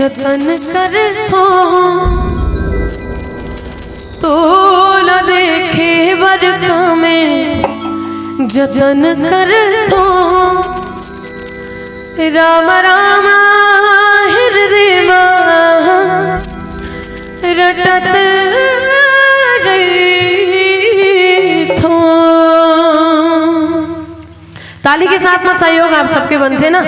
जतन कर तो न देखे बरखा में, जतन कर राम राम हृदय रटत ताली के साथ में सहयोग आप सबके बनते ना।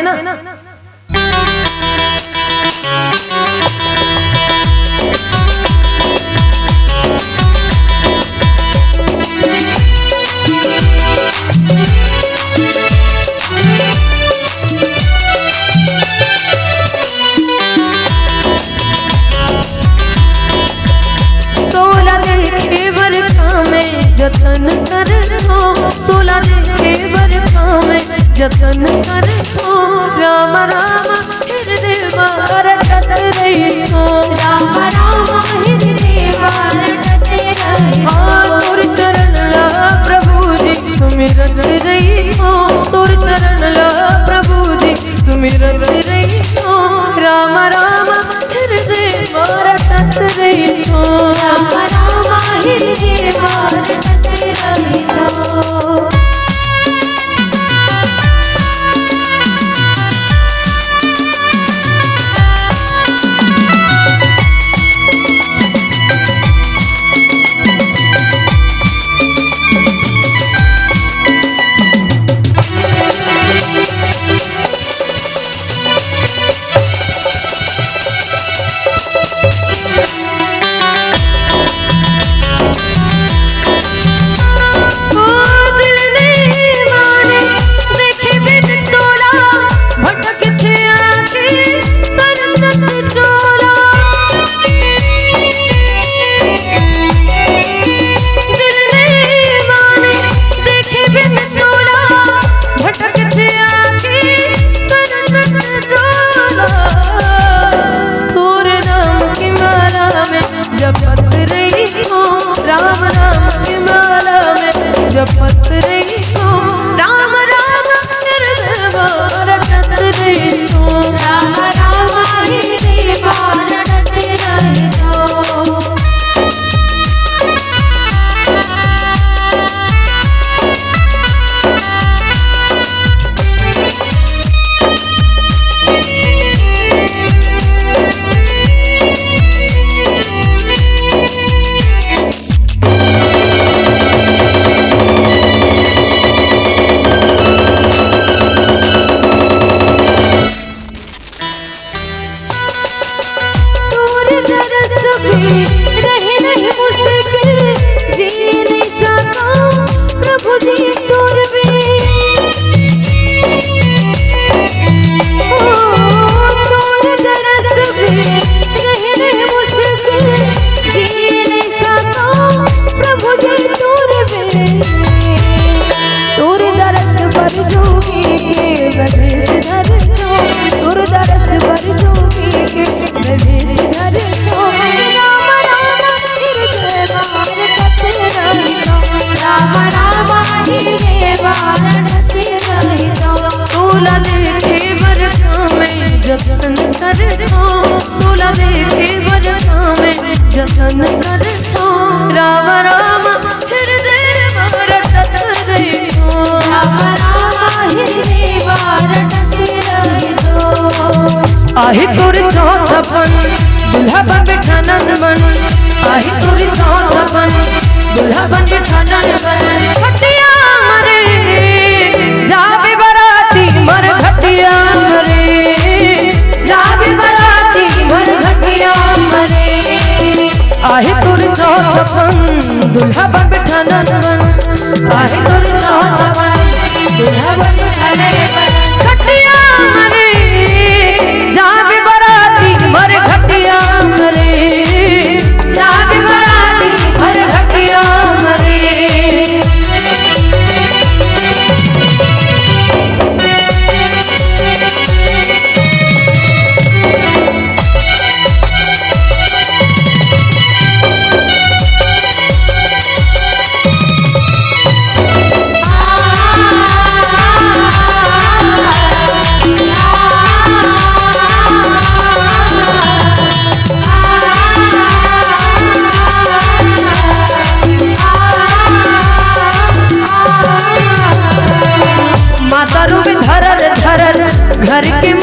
जतन कर तोला देखे बरखा में, जतन कर राम राम हृदय रटत रही राम राम हृदय रटत रही तोर चरण ला प्रभु जी सुमिरत रही तोर चरण ला प्रभु जी सुमिरत रही राम राम हृदय रटत रही राम राम हृदय जपत रही राम राम की माला में, जपत रही राम राम हृदय रटत रही राम राम हृदय रटत रही जतन कर तोला देखे बरखा में, जतन कर राम राम हृदय रटत रही राम राम हृदय रटत रही आहि तोर चौथपन दुल्हा बन बैठा नंदन, आहि तोर चौथपन दुल्हा बन बैठा नंदन घटिया मरे जावे बराती मर घटिया मरे आहे तोर चौथपन दुल्हा बन बैठा नंदन, आहे तोर चौथपन दुल्हा बन बैठा नंदन घटिया मरे जावे बराती मर घटिया मरे जावे बराती मर घटिया मरे घर के